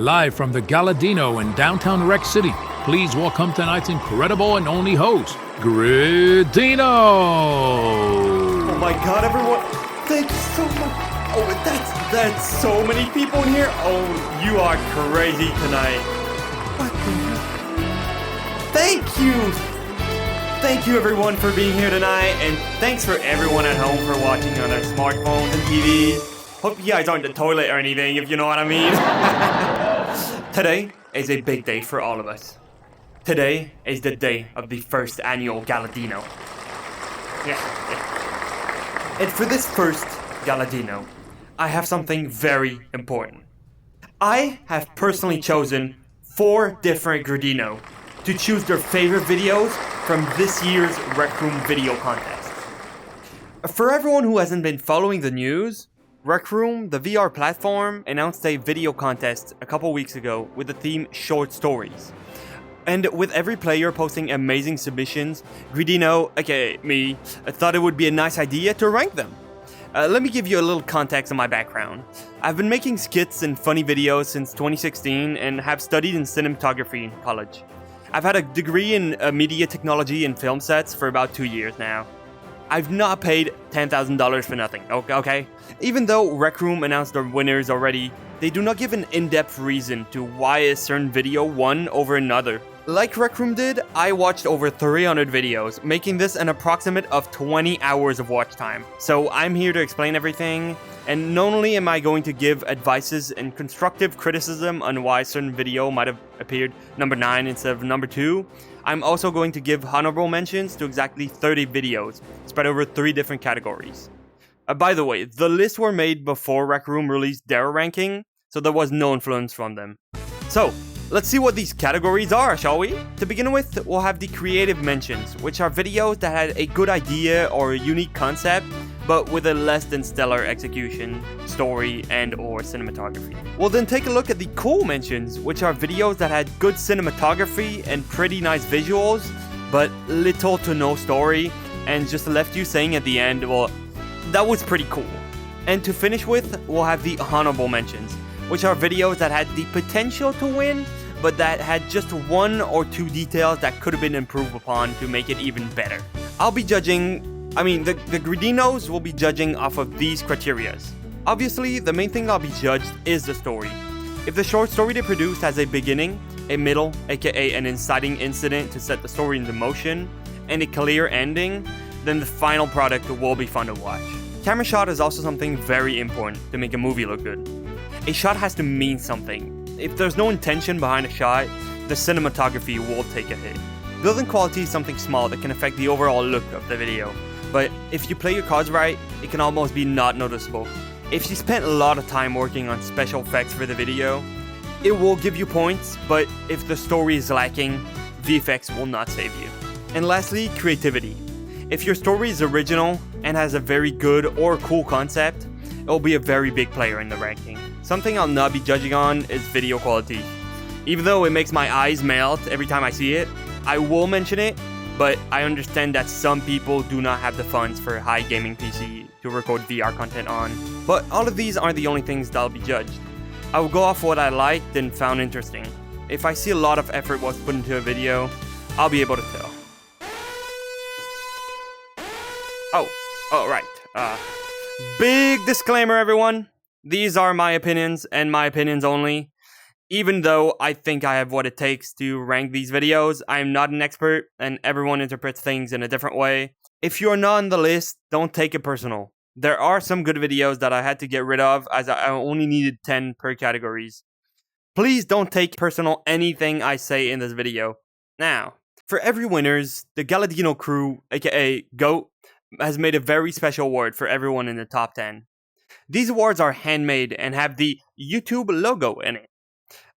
Live from the Galadino in downtown Rec City, please welcome tonight's incredible and only host, Gridino! Oh my god, everyone! Thank you so much! Oh, that's so many people in here! Oh, you are crazy tonight! What the hell? Thank you! Thank you everyone for being here tonight, and thanks for everyone at home for watching on their smartphones and TVs. Hope you guys aren't in the toilet or anything, if you know what I mean. Today is a big day for all of us. Today is the day of the first annual Galadino. Yeah. And for this first Galadino, I have something very important. I have personally chosen 4 different gridino to choose their favorite videos from this year's Rec Room video contest. For everyone who hasn't been following the news, Rec Room, the VR platform, announced a video contest a couple weeks ago with the theme Short Stories. And with every player posting amazing submissions, Gridino, aka me, thought it would be a nice idea to rank them. Let me give you a little context on my background. I've been making skits and funny videos since 2016 and have studied in cinematography in college. I've had a degree in media technology and film sets for about 2 years now. I've not paid $10,000 for nothing, okay? Even though Rec Room announced their winners already, they do not give an in-depth reason to why a certain video won over another. Like Rec Room did, I watched over 300 videos, making this an approximate of 20 hours of watch time. So I'm here to explain everything, and not only am I going to give advices and constructive criticism on why a certain video might have appeared number 9 instead of number 2, I'm also going to give honorable mentions to exactly 30 videos, spread over 3 different categories. By the way, the lists were made before Rec Room released their ranking, so there was no influence from them. So, let's see what these categories are, shall we? To begin with, we'll have the creative mentions, which are videos that had a good idea or a unique concept, but with a less than stellar execution, story, and or cinematography. We'll then take a look at the cool mentions, which are videos that had good cinematography and pretty nice visuals, but little to no story, and just left you saying at the end, well, that was pretty cool. And to finish with, we'll have the honorable mentions, which are videos that had the potential to win, but that had just 1 or 2 details that could have been improved upon to make it even better. I'll be judging, the Gridinos will be judging off of these criterias. Obviously, the main thing I'll be judged is the story. If the short story they produced has a beginning, a middle, aka an inciting incident to set the story into motion, and a clear ending, then the final product will be fun to watch. Camera shot is also something very important to make a movie look good. A shot has to mean something. If there's no intention behind a shot, the cinematography will take a hit. Building quality is something small that can affect the overall look of the video, but if you play your cards right, it can almost be not noticeable. If you spent a lot of time working on special effects for the video, it will give you points, but if the story is lacking, VFX will not save you. And lastly, creativity. If your story is original and has a very good or cool concept, it will be a very big player in the ranking. Something I'll not be judging on is video quality. Even though it makes my eyes melt every time I see it, I will mention it, but I understand that some people do not have the funds for a high gaming PC to record VR content on. But all of these aren't the only things that I'll be judged. I will go off what I liked and found interesting. If I see a lot of effort was put into a video, I'll be able to tell. Right. Big disclaimer, everyone. These are my opinions and my opinions only. Even though I think I have what it takes to rank these videos, I am not an expert and everyone interprets things in a different way. If you're not on the list, don't take it personal. There are some good videos that I had to get rid of as I only needed 10 per categories. Please don't take personal anything I say in this video. Now, for every winners, the Galadino crew, aka GOAT, has made a very special award for everyone in the top 10. These awards are handmade and have the YouTube logo in it.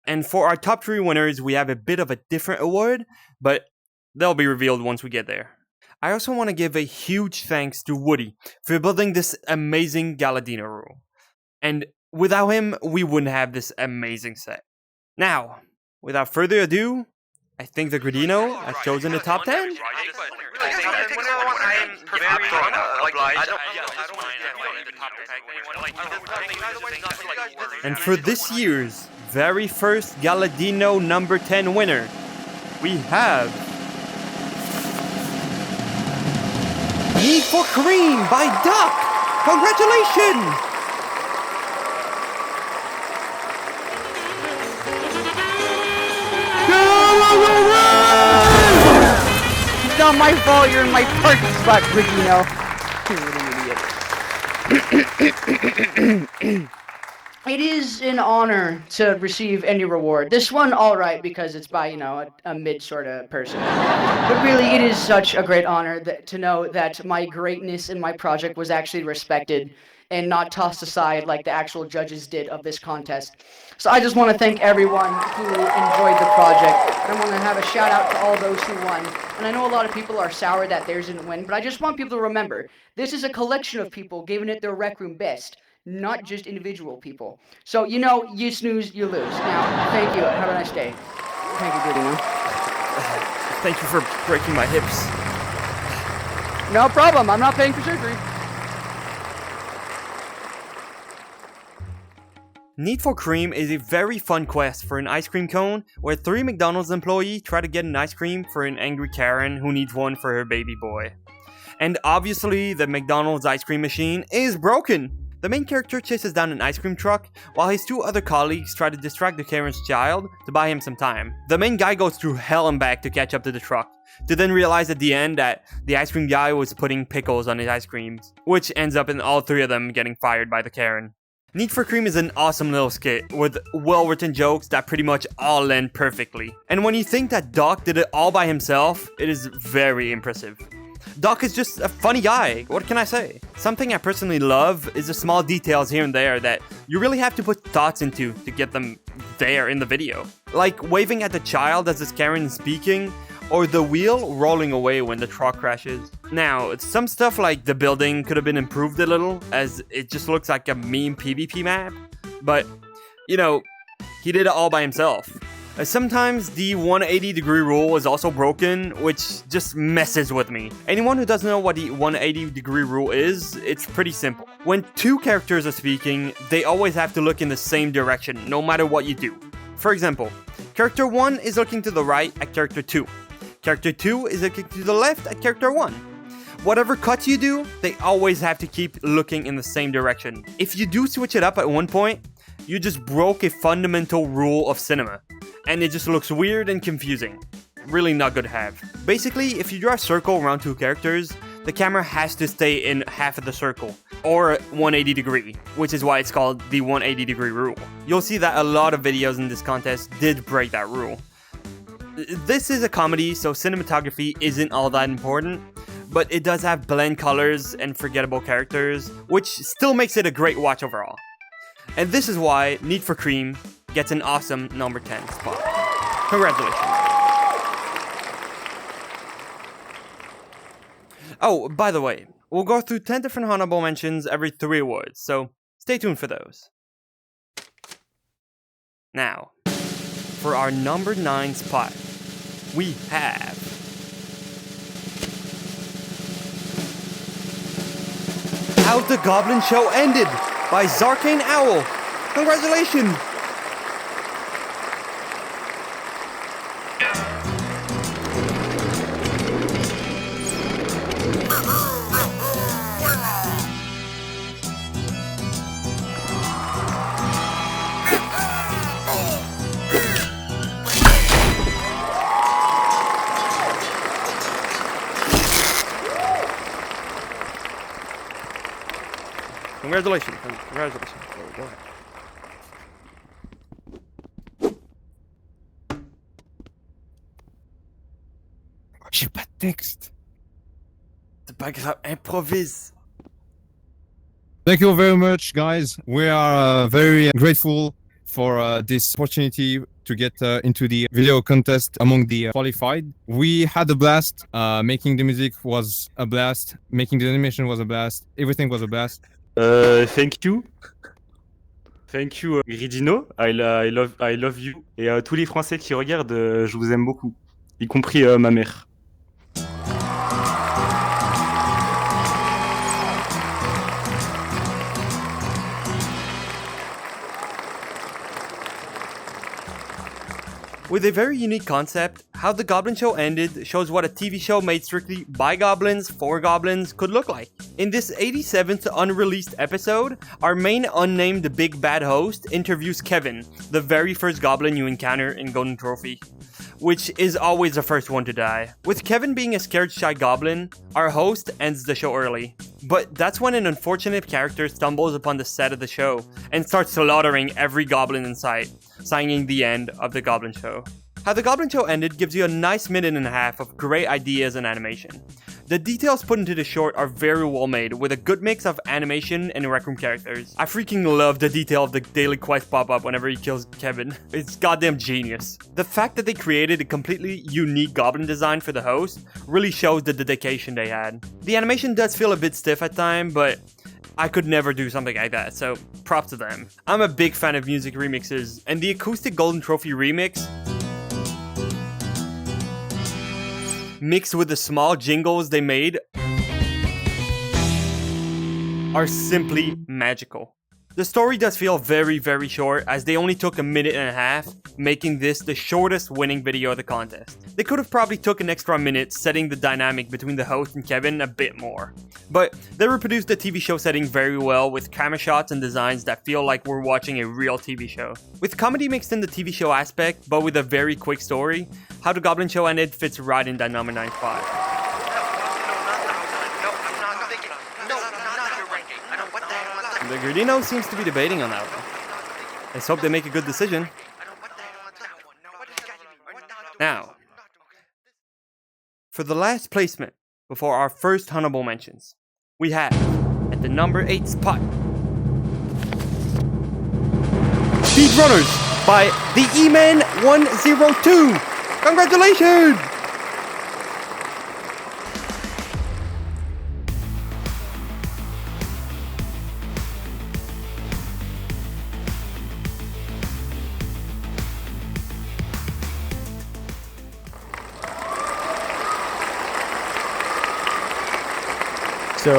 And for our top 3 winners, we have a bit of a different award, but they'll be revealed once we get there. I also want to give a huge thanks to Woody for building this amazing Galadino room. And without him, we wouldn't have this amazing set. Now, without further ado, I think the Gridino has chosen the top 10. And for this year's very first Galadino number 10 winner. We have Need for Cream by Duck. Congratulations! It's not my fault you're in my parking spot, gridino. You're an idiot. It is an honor to receive any reward. This one, all right, because it's by, a mid sort of person. But really, it is such a great honor to know that my greatness in my project was actually respected and not tossed aside like the actual judges did of this contest. So I just want to thank everyone who enjoyed the project. I want to have a shout out to all those who won. And I know a lot of people are sour that theirs didn't win, but I just want people to remember, this is a collection of people giving it their Rec Room best, not just individual people. So, you snooze, you lose. Now, thank you. Have a nice day. Thank you, Gridino. Thank you for breaking my hips. No problem. I'm not paying for surgery. Need for Cream is a very fun quest for an ice cream cone where 3 McDonald's employees try to get an ice cream for an angry Karen who needs one for her baby boy. And obviously, the McDonald's ice cream machine is broken. The main character chases down an ice cream truck while his 2 other colleagues try to distract the Karen's child to buy him some time. The main guy goes through hell and back to catch up to the truck, to then realize at the end that the ice cream guy was putting pickles on his ice creams, which ends up in all 3 of them getting fired by the Karen. Need for Cream is an awesome little skit with well-written jokes that pretty much all end perfectly. And when you think that Doc did it all by himself, it is very impressive. Doc is just a funny guy, what can I say? Something I personally love is the small details here and there that you really have to put thoughts into to get them there in the video. Like waving at the child as this Karen is speaking, or the wheel rolling away when the truck crashes. Now, some stuff like the building could have been improved a little, as it just looks like a meme PvP map, but, he did it all by himself. Sometimes the 180-degree rule is also broken, which just messes with me. Anyone who doesn't know what the 180-degree rule is, it's pretty simple. When 2 characters are speaking, they always have to look in the same direction, no matter what you do. For example, character 1 is looking to the right at character 2. Character 2 is looking to the left at character 1. Whatever cuts you do, they always have to keep looking in the same direction. If you do switch it up at one point, you just broke a fundamental rule of cinema. And it just looks weird and confusing. Really not good to have. Basically, if you draw a circle around 2 characters, the camera has to stay in half of the circle, or 180 degree, which is why it's called the 180 degree rule. You'll see that a lot of videos in this contest did break that rule. This is a comedy, so cinematography isn't all that important, but it does have bland colors and forgettable characters, which still makes it a great watch overall. And this is why Need for Cream gets an awesome number 10 spot. Congratulations. Oh, by the way, we'll go through 10 different honorable mentions every 3 awards, so stay tuned for those. Now, for our number 9 spot, we have How's the Goblin Show Ended by Zarkane Owl. Congratulations! Congratulations. Congratulations. Go ahead. J'ai pas de texte. C'est pas grave, improvise. Thank you very much, guys. We are very grateful for this opportunity to get into the video contest among the qualified. We had a blast. Making the music was a blast. Making the animation was a blast. Everything was a blast. Thank you. Thank you, Gridino. I love you. Et tous les Français qui regardent, je vous aime beaucoup. Y compris ma mère. With a very unique concept, How the Goblin Show Ended shows what a TV show made strictly by goblins for goblins could look like. In this 87th unreleased episode, our main unnamed big bad host interviews Kevin, the very first goblin you encounter in Golden Trophy, which is always the first one to die. With Kevin being a scared shy goblin, our host ends the show early. But that's when an unfortunate character stumbles upon the set of the show and starts slaughtering every goblin in sight, signing the end of the Goblin Show. How the Goblin Show Ended gives you a nice minute and a half of great ideas and animation. The details put into the short are very well made, with a good mix of animation and Rec Room characters. I freaking love the detail of the daily quest pop-up whenever he kills Kevin. It's goddamn genius. The fact that they created a completely unique goblin design for the host really shows the dedication they had. The animation does feel a bit stiff at times, but I could never do something like that, so props to them. I'm a big fan of music remixes, and the acoustic Golden Trophy remix mixed with the small jingles they made are simply magical. The story does feel very, very short, as they only took a minute and a half, making this the shortest winning video of the contest. They could have probably took an extra minute setting the dynamic between the host and Kevin a bit more. But they reproduced the TV show setting very well, with camera shots and designs that feel like we're watching a real TV show. With comedy mixed in the TV show aspect, but with a very quick story, How the Goblin Show Ended fits right in that number 9 spot. The Gridino seems to be debating on that one. Let's hope they make a good decision. Now, for the last placement before our first honorable mentions, we have, at the number 8 spot, Speedrunners by the E-Man 102. Congratulations! So,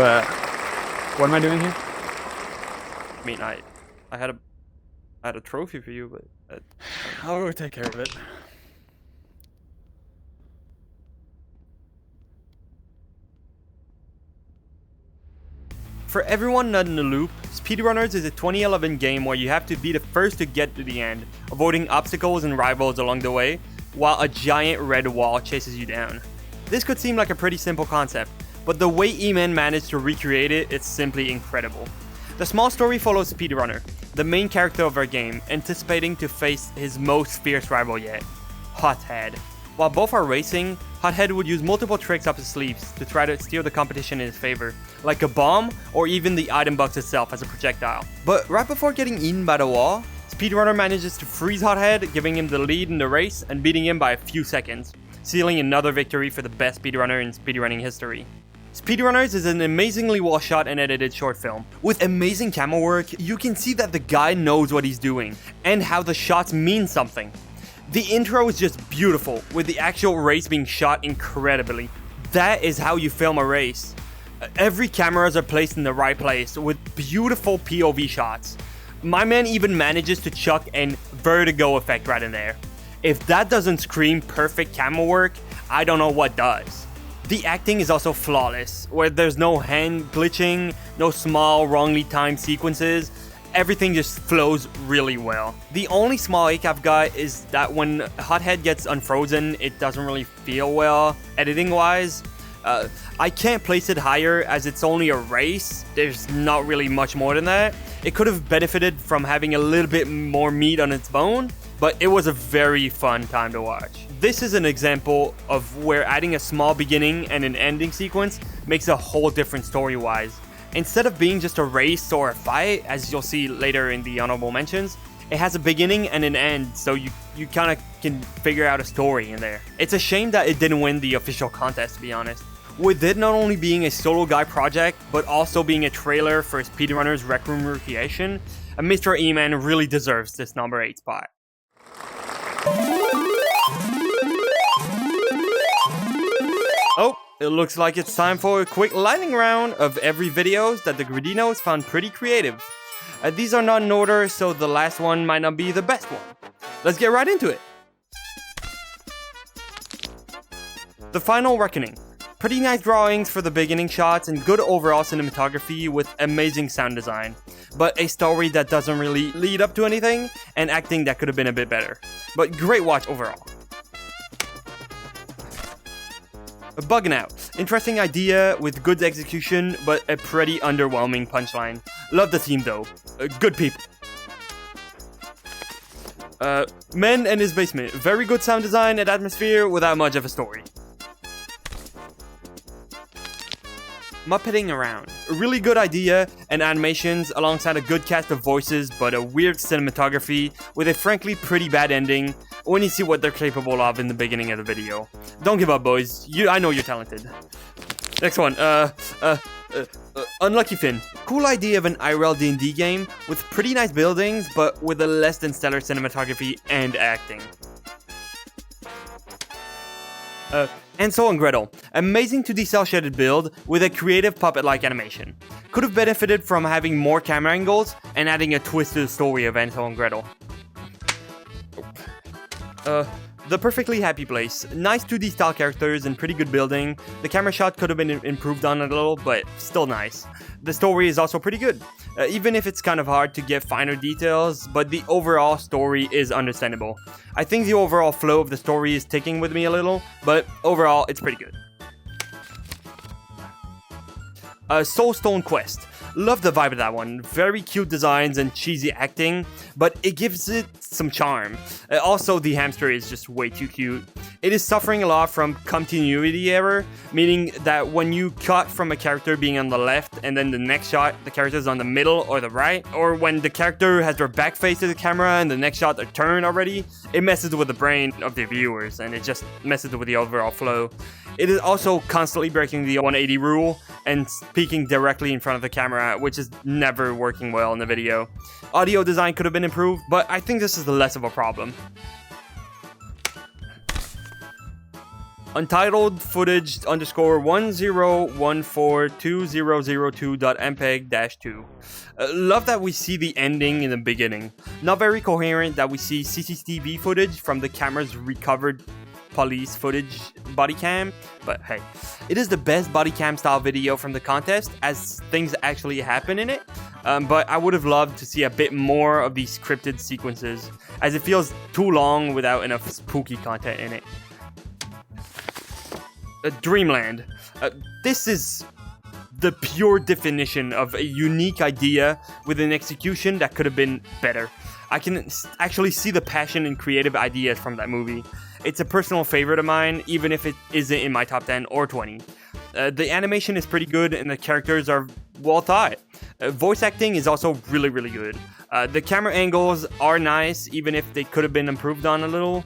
what am I doing here? I mean, I had a trophy for you, but I'll go take care of it. for everyone not in the loop, Speedrunners is a 2011 game where you have to be the first to get to the end, avoiding obstacles and rivals along the way, while a giant red wall chases you down. This could seem like a pretty simple concept, but the way E-Man managed to recreate it is simply incredible. The small story follows Speedrunner, the main character of our game, anticipating to face his most fierce rival yet, Hothead. While both are racing, Hothead would use multiple tricks up his sleeves to try to steer the competition in his favor, like a bomb or even the item box itself as a projectile. But right before getting eaten by the wall, Speedrunner manages to freeze Hothead, giving him the lead in the race and beating him by a few seconds, sealing another victory for the best speedrunner in speedrunning history. Speedrunners is an amazingly well shot and edited short film. With amazing camera work, you can see that the guy knows what he's doing, and how the shots mean something. The intro is just beautiful, with the actual race being shot incredibly. That is how you film a race. Every cameras are placed in the right place, with beautiful POV shots. My man even manages to chuck an vertigo effect right in there. If that doesn't scream perfect camera work, I don't know what does. The acting is also flawless, where there's no hand glitching, no small wrongly timed sequences. Everything just flows really well. The only small ache I've got is that when Hothead gets unfrozen, it doesn't really feel well, editing wise. I can't place it higher as it's only a race. There's not really much more than that. It could have benefited from having a little bit more meat on its bone, but it was a very fun time to watch. This is an example of where adding a small beginning and an ending sequence makes a whole different story-wise. Instead of being just a race or a fight, as you'll see later in the honorable mentions, it has a beginning and an end, so you kind of can figure out a story in there. It's a shame that it didn't win the official contest, to be honest. With it not only being a solo guy project, but also being a trailer for Speedrunner's Rec Room recreation, Mr. E-Man really deserves this number 8 spot. Oh, it looks like it's time for a quick lightning round of every videos that the Gridinos found pretty creative. These are not in order, so the last one might not be the best one. Let's get right into it. The Final Reckoning. Pretty nice drawings for the beginning shots and good overall cinematography with amazing sound design, but a story that doesn't really lead up to anything and acting that could have been a bit better. But great watch overall. Bugging Out. Interesting idea with good execution, but a pretty underwhelming punchline. Love the theme though. Good people. Men and His Basement. Very good sound design and atmosphere without much of a story. Muppeting Around. A really good idea and animations alongside a good cast of voices, but a weird cinematography with a frankly pretty bad ending when you see what they're capable of in the beginning of the video. Don't give up, boys. I know you're talented. Next one. Unlucky Finn. Cool idea of an IRL D&D game with pretty nice buildings, but with a less than stellar cinematography and acting. Hansel and Gretel. Amazing 2D cel-shaded build with a creative puppet-like animation. Could have benefited from having more camera angles and adding a twist to the story of Hansel and Gretel. The Perfectly Happy Place. Nice 2D style characters and pretty good building. The camera shot could have been improved on a little, but still nice. The story is also pretty good, even if it's kind of hard to get finer details, but the overall story is understandable. I think the overall flow of the story is ticking with me a little, but overall it's pretty good. Soulstone Quest. Love the vibe of that one. Very cute designs and cheesy acting, but it gives it some charm. Also, the hamster is just way too cute. It is suffering a lot from continuity error, meaning that when you cut from a character being on the left and then the next shot the character is on the middle or the right, or when the character has their back face to the camera and the next shot they're turned already, it messes with the brain of the viewers and it just messes with the overall flow. It is also constantly breaking the 180 rule and speaking directly in front of the camera, which is never working well in the video. Audio design could have been improved, but I think this is less of a problem. Untitled footage _10142002.mpeg-2. Love that we see the ending in the beginning. Not very coherent that we see CCTV footage from the camera's recovered police footage body cam, but hey, it is the best body cam style video from the contest as things actually happen in it, but I would have loved to see a bit more of these scripted sequences as it feels too long without enough spooky content in it. Dreamland. This is the pure definition of a unique idea with an execution that could have been better. I can actually see the passion and creative ideas from that movie. It's a personal favorite of mine, even if it isn't in my top 10 or 20. The animation is pretty good and the characters are well thought. Voice acting is also really, really good. The camera angles are nice, even if they could have been improved on a little.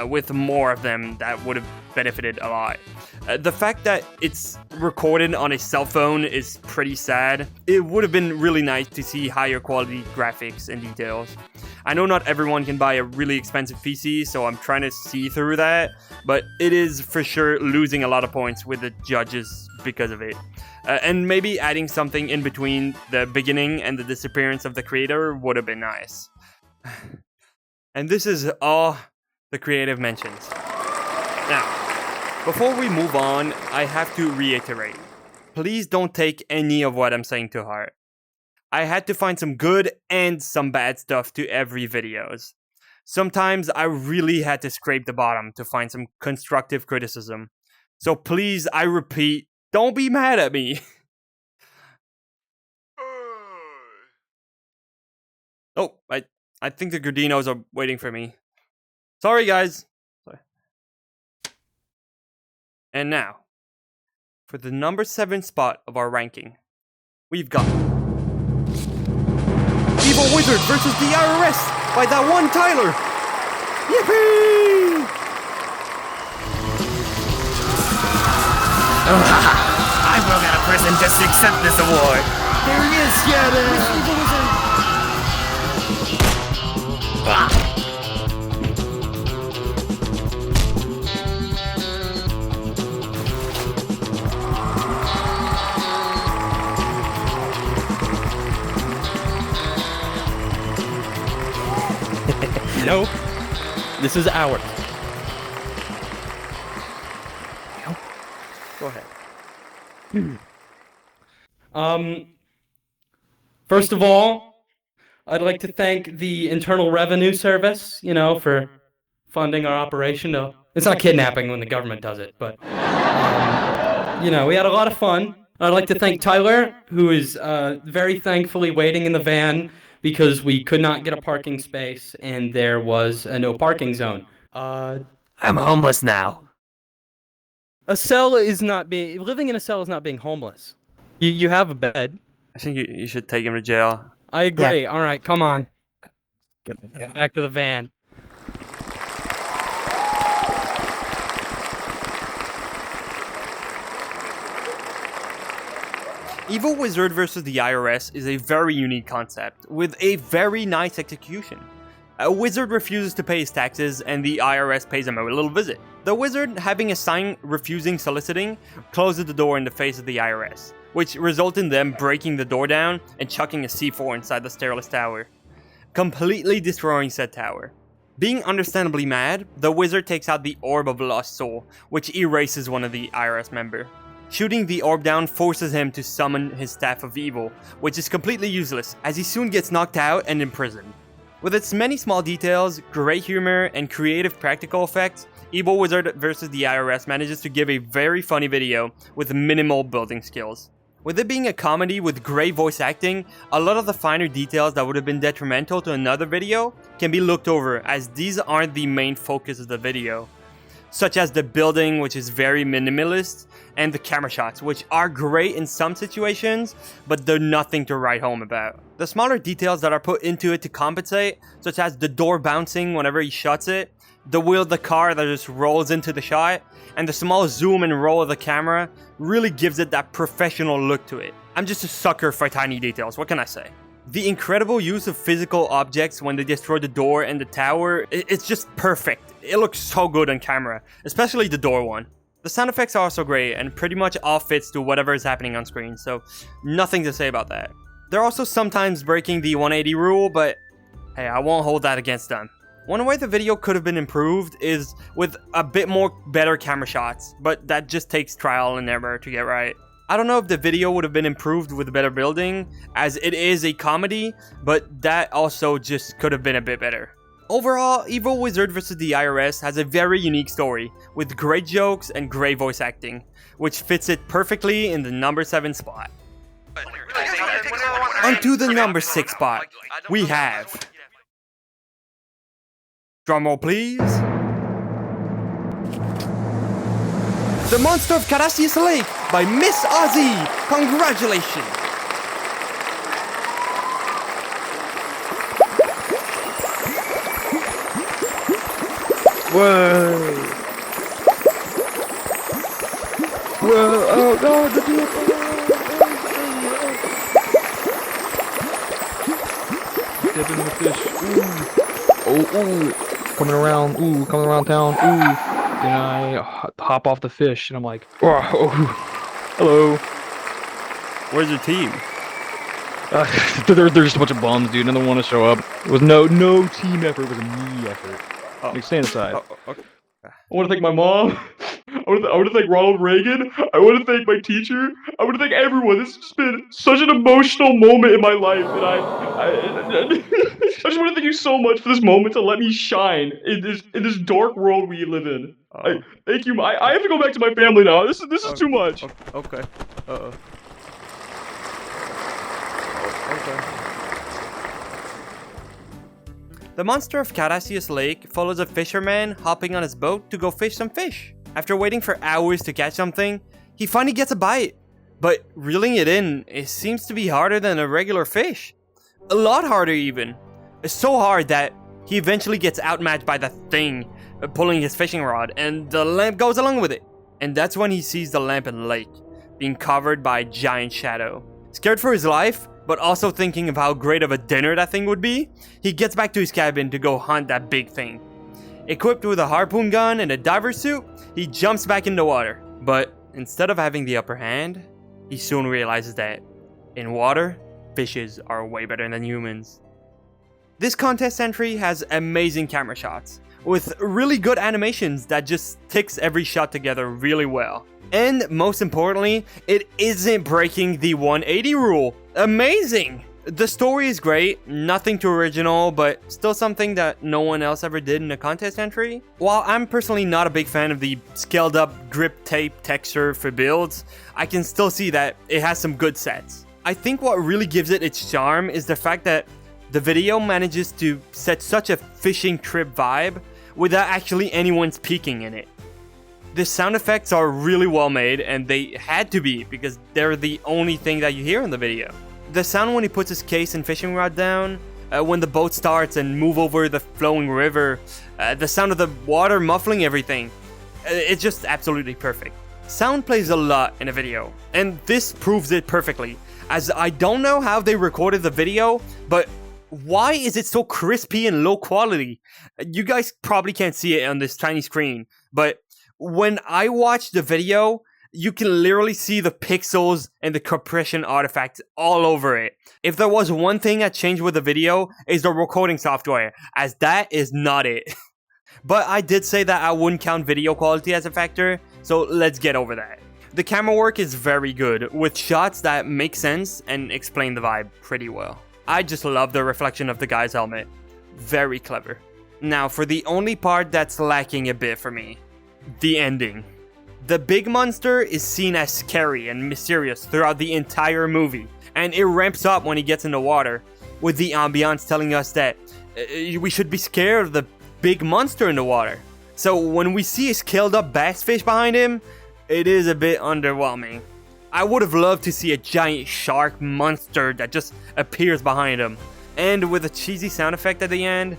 With more of them, that would have benefited a lot. The fact that it's recorded on a cell phone is pretty sad. It would have been really nice to see higher quality graphics and details. I know not everyone can buy a really expensive PC, so I'm trying to see through that, but it is for sure losing a lot of points with the judges because of it. And maybe adding something in between the beginning and the disappearance of the creator would have been nice. And this is all the creative mentions. Now, before we move on, I have to reiterate. Please don't take any of what I'm saying to heart. I had to find some good and some bad stuff to every videos. Sometimes I really had to scrape the bottom to find some constructive criticism. So please, I repeat, don't be mad at me. Oh, I think the gridinos are waiting for me. Sorry, guys. Sorry. And now, for the number 7 spot of our ranking, we've got Evil Wizard versus the IRS by that one Tyler. Yippee! I broke out of prison just to accept this award. There he is, yeah, Evil Wizard. Nope. This is ours. First of all, I'd like to thank the Internal Revenue Service, for funding our operation. No, it's not kidnapping when the government does it, but, we had a lot of fun. I'd like to thank Tyler, who is very thankfully waiting in the van because we could not get a parking space and there was a no parking zone. I'm homeless now. Living in a cell is not being homeless. You have a bed. I think you should take him to jail. I agree. All right, come on. Get back to the van. Evil Wizard versus the IRS is a very unique concept, with a very nice execution. A wizard refuses to pay his taxes, and the IRS pays him a little visit. The wizard, having a sign refusing soliciting, closes the door in the face of the IRS, which results in them breaking the door down and chucking a C4 inside the stairless tower, completely destroying said tower. Being understandably mad, the wizard takes out the Orb of Lost Soul, which erases one of the IRS member. Shooting the orb down forces him to summon his Staff of Evil, which is completely useless, as he soon gets knocked out and imprisoned. With its many small details, great humor, and creative practical effects, Evil Wizard vs. the IRS manages to give a very funny video with minimal building skills. With it being a comedy with great voice acting, a lot of the finer details that would have been detrimental to another video can be looked over, as these aren't the main focus of the video, such as the building, which is very minimalist, and the camera shots, which are great in some situations, but they're nothing to write home about. The smaller details that are put into it to compensate, such as the door bouncing whenever he shuts it, the wheel of the car that just rolls into the shot, and the small zoom and roll of the camera, really gives it that professional look to it. I'm just a sucker for tiny details, what can I say? The incredible use of physical objects when they destroy the door and the tower, it's just perfect. It looks so good on camera, especially the door one. The sound effects are also great and pretty much all fits to whatever is happening on screen, so nothing to say about that. They're also sometimes breaking the 180 rule, but hey, I won't hold that against them. One way the video could have been improved is with a bit more better camera shots, but that just takes trial and error to get right. I don't know if the video would have been improved with better building, as it is a comedy, but that also just could have been a bit better. Overall, Evil Wizard vs. the IRS has a very unique story, with great jokes and great voice acting, which fits it perfectly in the number 7 spot. Onto the number 6 spot, we have... Drumroll please. The Monster of Carassius Lake by Miss Ozzy. Congratulations. Whoa! Whoa! Oh God! The Dip in the fish. Ooh. Oh, ooh. Coming around. Ooh, coming around town. Ooh. And I hop off the fish, and I'm like, oh, hello. Where's your team? They're just a bunch of bums, dude. None of them want to show up. It was no team effort. It was a me effort. Oh. Like, stand aside. Oh, okay. I want to thank my mom. I want to thank Ronald Reagan. I want to thank my teacher. I want to thank everyone. This has been such an emotional moment in my life, and I just want to thank you so much for this moment to let me shine in this dark world we live in. Thank you. I have to go back to my family now. This is too much. Okay. Okay. The Monster of Carassius Lake follows a fisherman hopping on his boat to go fish some fish. After waiting for hours to catch something, he finally gets a bite. But reeling it in, it seems to be harder than a regular fish. A lot harder even. It's so hard that he eventually gets outmatched by the thing pulling his fishing rod, and the lamp goes along with it. And that's when he sees the lamp in the lake, being covered by a giant shadow. Scared for his life, but also thinking of how great of a dinner that thing would be, he gets back to his cabin to go hunt that big thing. Equipped with a harpoon gun and a diver suit, he jumps back in the water. But instead of having the upper hand, he soon realizes that in water, fishes are way better than humans. This contest entry has amazing camera shots, with really good animations that just ticks every shot together really well. And most importantly, it isn't breaking the 180 rule. Amazing! The story is great, nothing too original, but still something that no one else ever did in a contest entry. While I'm personally not a big fan of the scaled up grip tape texture for builds, I can still see that it has some good sets. I think what really gives it its charm is the fact that the video manages to set such a fishing trip vibe without actually anyone speaking in it. The sound effects are really well made, and they had to be because they're the only thing that you hear in the video. The sound when he puts his case and fishing rod down, when the boat starts and move over the flowing river, the sound of the water muffling everything, it's just absolutely perfect. Sound plays a lot in a video, and this proves it perfectly, as I don't know how they recorded the video, but why is it so crispy and low quality? You guys probably can't see it on this tiny screen, but when I watch the video, you can literally see the pixels and the compression artifacts all over it. If there was one thing that changed with the video, is the recording software, as that is not it. But I did say that I wouldn't count video quality as a factor, so let's get over that. The camera work is very good, with shots that make sense and explain the vibe pretty well. I just love the reflection of the guy's helmet. Very clever. Now for the only part that's lacking a bit for me. The ending. The big monster is seen as scary and mysterious throughout the entire movie, and it ramps up when he gets in the water, with the ambiance telling us that we should be scared of the big monster in the water. So when we see a scaled up bass fish behind him, it is a bit underwhelming. I would have loved to see a giant shark monster that just appears behind him. And with a cheesy sound effect at the end,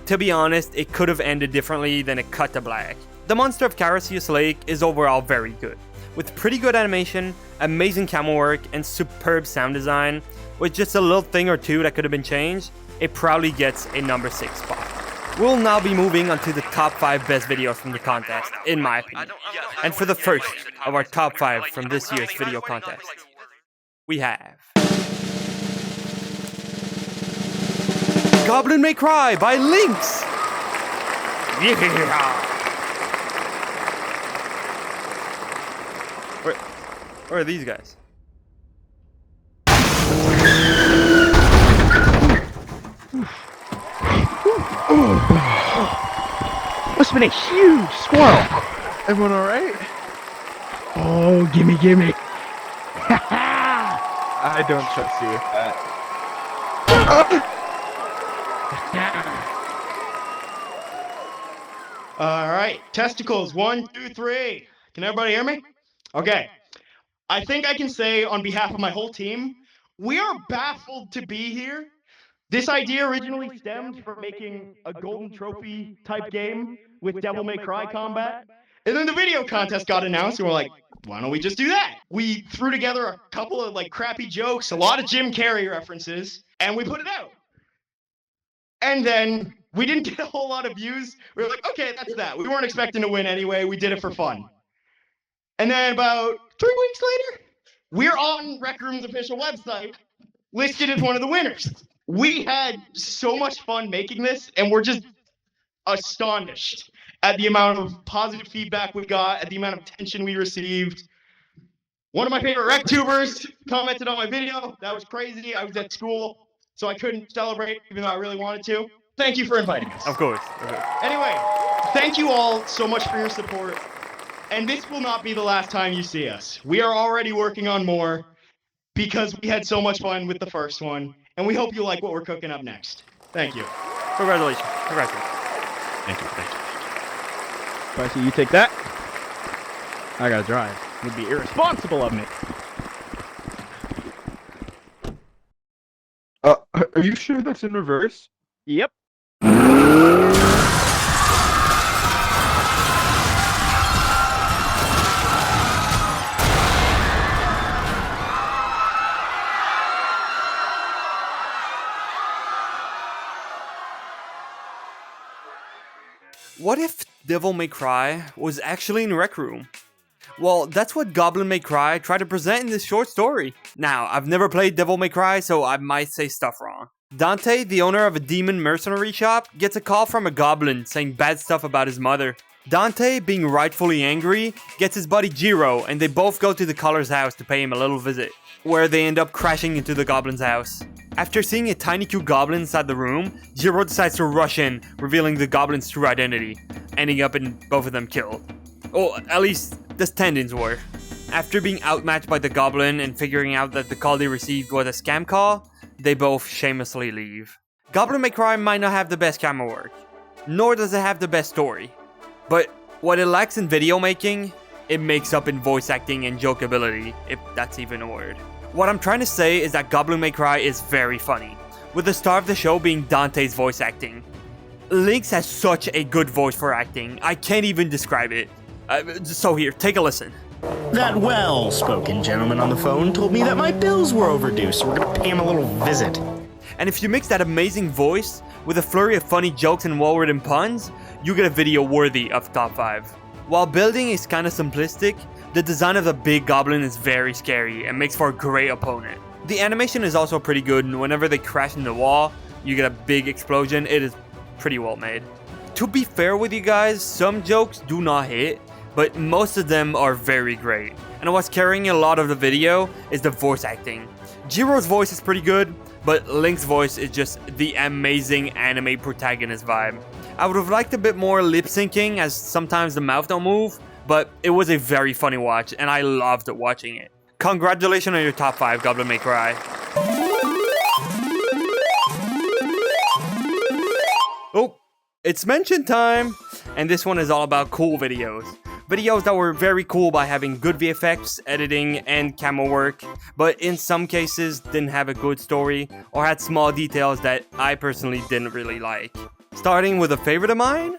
to be honest, it could have ended differently than it cut to black. The monster of Carasius Lake is overall very good, with pretty good animation, amazing camera work, and superb sound design. With just a little thing or two that could have been changed, it proudly gets a number 6 spot. We'll now be moving on to the top 5 best videos from the contest, in my opinion. And for the first of our top 5 from this year's video contest, we have Goblin May Cry by Lynx! Yeah! Where are these guys? Must have been a huge squirrel. Everyone all right? Oh, gimme, gimme. I don't trust you with that. All right, testicles, 1, 2, 3. Can everybody hear me? Okay. I think I can say on behalf of my whole team, we are baffled to be here. This idea originally stemmed from making a golden trophy type game with Devil May Cry combat. And then the video contest got announced and we're like, why don't we just do that? We threw together a couple of like crappy jokes, a lot of Jim Carrey references, and we put it out. And then we didn't get a whole lot of views. We were like, okay, that's that. We weren't expecting to win anyway. We did it for fun. And then about 3 weeks later, we're on Rec Room's official website, listed as one of the winners. We had so much fun making this, and we're just astonished at the amount of positive feedback we got, at the amount of attention we received. One of my favorite rec tubers commented on my video. That was crazy. I was at school, so I couldn't celebrate, even though I really wanted to. Thank you for inviting us. Of course. Anyway, thank you all so much for your support. And this will not be the last time you see us. We are already working on more because we had so much fun with the first one. And we hope you like what we're cooking up next. Thank you. Congratulations. Congratulations. Thank you. Spicy, you take that. I gotta drive. It would be irresponsible of me. Are you sure that's in reverse? Yep. What if Devil May Cry was actually in Rec Room? Well, that's what Goblin May Cry tried to present in this short story. Now, I've never played Devil May Cry, so I might say stuff wrong. Dante, the owner of a demon mercenary shop, gets a call from a goblin saying bad stuff about his mother. Dante, being rightfully angry, gets his buddy Jiro, and they both go to the Color's house to pay him a little visit, where they end up crashing into the goblin's house. After seeing a tiny cute goblin inside the room, Jiro decides to rush in, revealing the goblin's true identity, ending up in both of them killed. Or at least the stand-ins were. After being outmatched by the goblin and figuring out that the call they received was a scam call, they both shamelessly leave. Goblin May Cry might not have the best camera work, nor does it have the best story. But what it lacks in video making, it makes up in voice acting and jokeability, if that's even a word. What I'm trying to say is that Goblin May Cry is very funny, with the star of the show being Dante's voice acting. Lynx has such a good voice for acting, I can't even describe it. So here, take a listen. That well-spoken gentleman on the phone told me that my bills were overdue, so we're gonna pay him a little visit. And if you mix that amazing voice with a flurry of funny jokes and well-written puns, you get a video worthy of top 5. While building is kinda simplistic, the design of the big goblin is very scary and makes for a great opponent. The animation is also pretty good, and whenever they crash in the wall, you get a big explosion. It is pretty well made. To be fair with you guys, some jokes do not hit, but most of them are very great. And what's carrying a lot of the video is the voice acting. Jiro's voice is pretty good, but Link's voice is just the amazing anime protagonist vibe. I would have liked a bit more lip syncing, as sometimes the mouth don't move, but it was a very funny watch and I loved watching it. Congratulations on your top 5, Goblin May Cry. Oh, it's mention time! And this one is all about cool videos. Videos that were very cool by having good VFX, editing, and camera work, but in some cases didn't have a good story or had small details that I personally didn't really like. Starting with a favorite of mine?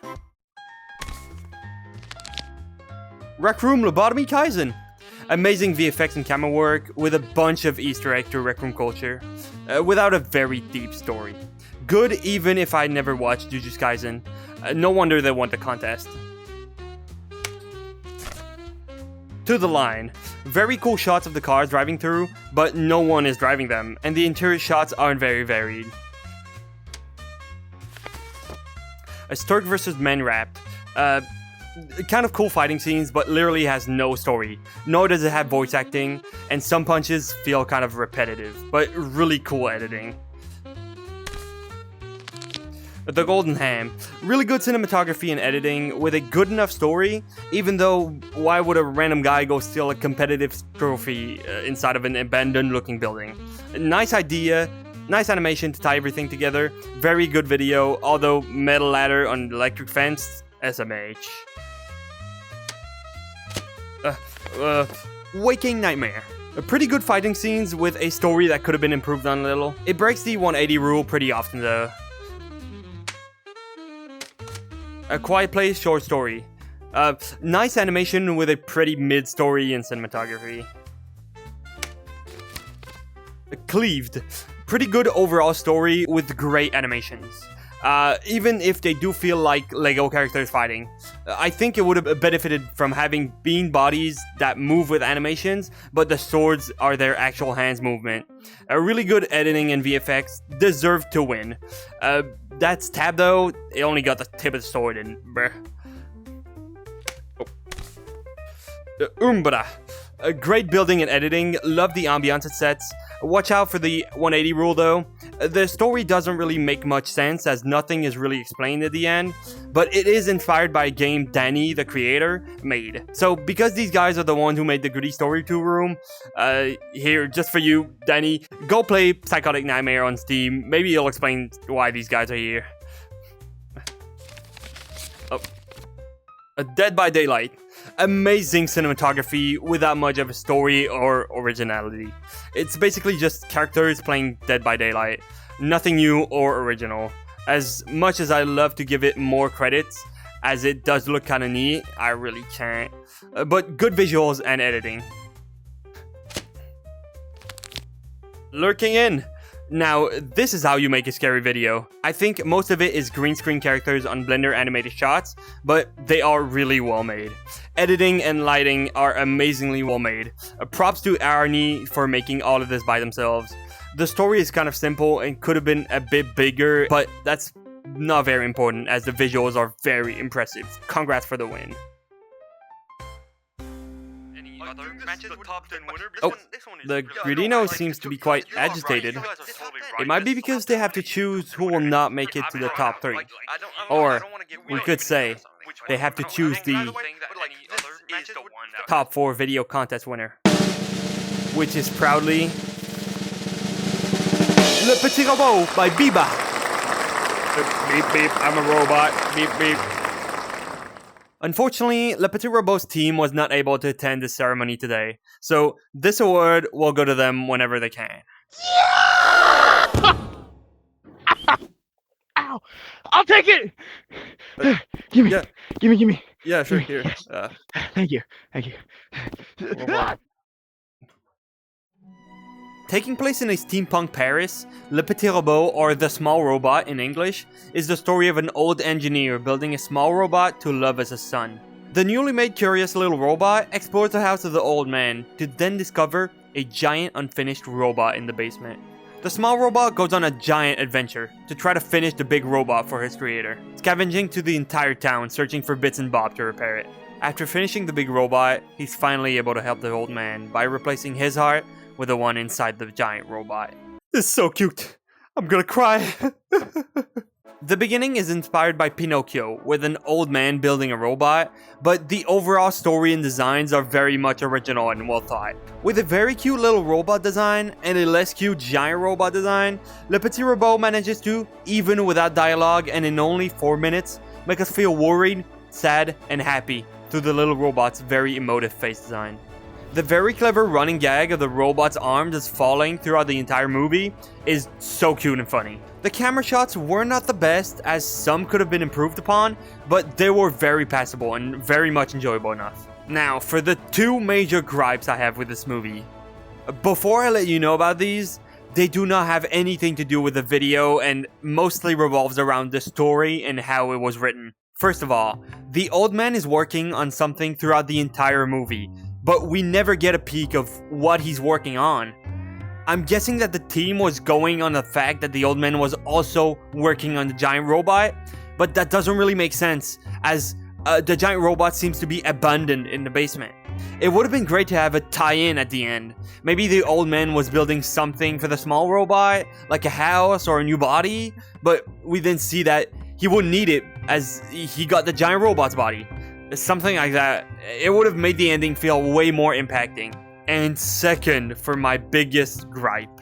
Rec Room Lobotomy Kaizen. Amazing VFX and camera work with a bunch of Easter eggs to Rec Room culture, without a very deep story. Good even if I never watched Jujutsu Kaisen. No wonder they won the contest. To the Line. Very cool shots of the cars driving through, but no one is driving them, and the interior shots aren't very varied. A Stork vs. Men Wrapped. Kind of cool fighting scenes, but literally has no story. Nor does it have voice acting, and some punches feel kind of repetitive, but really cool editing. The Golden Ham. Really good cinematography and editing, with a good enough story, even though why would a random guy go steal a competitive trophy inside of an abandoned looking building? Nice idea, nice animation to tie everything together, very good video, although metal ladder on electric fence, SMH. Waking Nightmare. Pretty good fighting scenes with a story that could have been improved on a little. It breaks the 180 rule pretty often though. A Quiet Place short story. Nice animation with a pretty mid-story and cinematography. Cleaved. Pretty good overall story with great animations. Even if they do feel like Lego characters fighting. I think it would have benefited from having bean bodies that move with animations, but the swords are their actual hands movement. A really good editing and VFX deserved to win. That stab though, it only got the tip of the sword and bruh. Umbra. Great building and editing, love the ambiance it sets. Watch out for the 180 rule though. The story doesn't really make much sense as nothing is really explained at the end, but it is inspired by a game Danny, the creator, made. So because these guys are the ones who made the Gritty Story 2 room, here, just for you, Danny, go play Psychotic Nightmare on Steam. Maybe it'll explain why these guys are here. Oh. Dead by Daylight. Amazing cinematography without much of a story or originality. It's basically just characters playing Dead by Daylight. Nothing new or original. As much as I love to give it more credits, as it does look kinda neat, I really can't. But good visuals and editing. Lurking In. Now, this is how you make a scary video. I think most of it is green screen characters on Blender animated shots, but they are really well made. Editing and lighting are amazingly well made. Props to Arnie for making all of this by themselves. The story is kind of simple and could have been a bit bigger, but that's not very important as the visuals are very impressive. Congrats for the win. Oh, the Gridino seems to be quite agitated. It might be because they have to choose who will not make it to the top 3. Or, we could say, they have to choose the top 4 video contest winner. Which is proudly... Le Petit Robot by Biba. Beep beep, I'm a robot. Beep beep. Unfortunately, Le Petit Robot's team was not able to attend the ceremony today, so this award will go to them whenever they can. Yeah! Ow! I'll take it! Give me. Yeah. Give me. Yeah, sure, here. Thank you. Taking place in a steampunk Paris, Le Petit Robot, or The Small Robot in English, is the story of an old engineer building a small robot to love as a son. The newly made curious little robot explores the house of the old man to then discover a giant unfinished robot in the basement. The small robot goes on a giant adventure to try to finish the big robot for his creator, scavenging to the entire town searching for bits and bobs to repair it. After finishing the big robot, he's finally able to help the old man by replacing his heart with the one inside the giant robot. This is so cute. I'm gonna cry. The beginning is inspired by Pinocchio, with an old man building a robot, but the overall story and designs are very much original and well thought. With a very cute little robot design and a less cute giant robot design, Le Petit Robot manages to, even without dialogue and in only 4 minutes, make us feel worried, sad, and happy through the little robot's very emotive face design. The very clever running gag of the robot's arm just falling throughout the entire movie is so cute and funny. The camera shots were not the best, as some could have been improved upon, but they were very passable and very much enjoyable enough. Now, for the 2 major gripes I have with this movie. Before I let you know about these, they do not have anything to do with the video and mostly revolves around the story and how it was written. First of all, the old man is working on something throughout the entire movie, but we never get a peek of what he's working on. I'm guessing that the team was going on the fact that the old man was also working on the giant robot, but that doesn't really make sense, as the giant robot seems to be abandoned in the basement. It would have been great to have a tie-in at the end. Maybe the old man was building something for the small robot, like a house or a new body, but we then see that he wouldn't need it as he got the giant robot's body. Something like that. It would have made the ending feel way more impacting. And second, for my biggest gripe.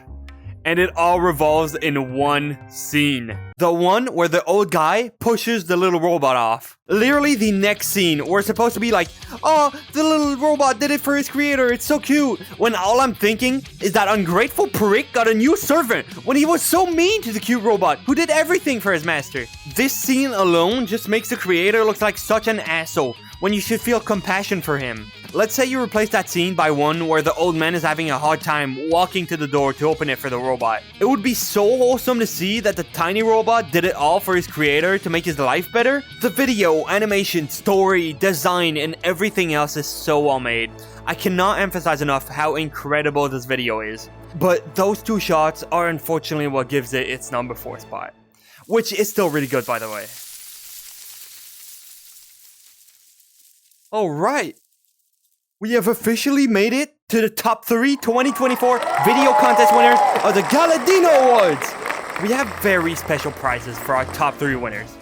And it all revolves in one scene. The one where the old guy pushes the little robot off. Literally the next scene, we're supposed to be like, oh, the little robot did it for his creator, it's so cute. When all I'm thinking is that ungrateful prick got a new servant when he was so mean to the cute robot who did everything for his master. This scene alone just makes the creator look like such an asshole when you should feel compassion for him. Let's say you replace that scene by one where the old man is having a hard time walking to the door to open it for the robot. It would be so wholesome to see that the tiny robot did it all for his creator to make his life better. The video, animation, story, design, and everything else is so well made. I cannot emphasize enough how incredible this video is. But those 2 shots are unfortunately what gives it its number 4 spot. Which is still really good, by the way. Alright. We have officially made it to the top 3 2024 video contest winners of the Galadino Awards! We have very special prizes for our top 3 winners.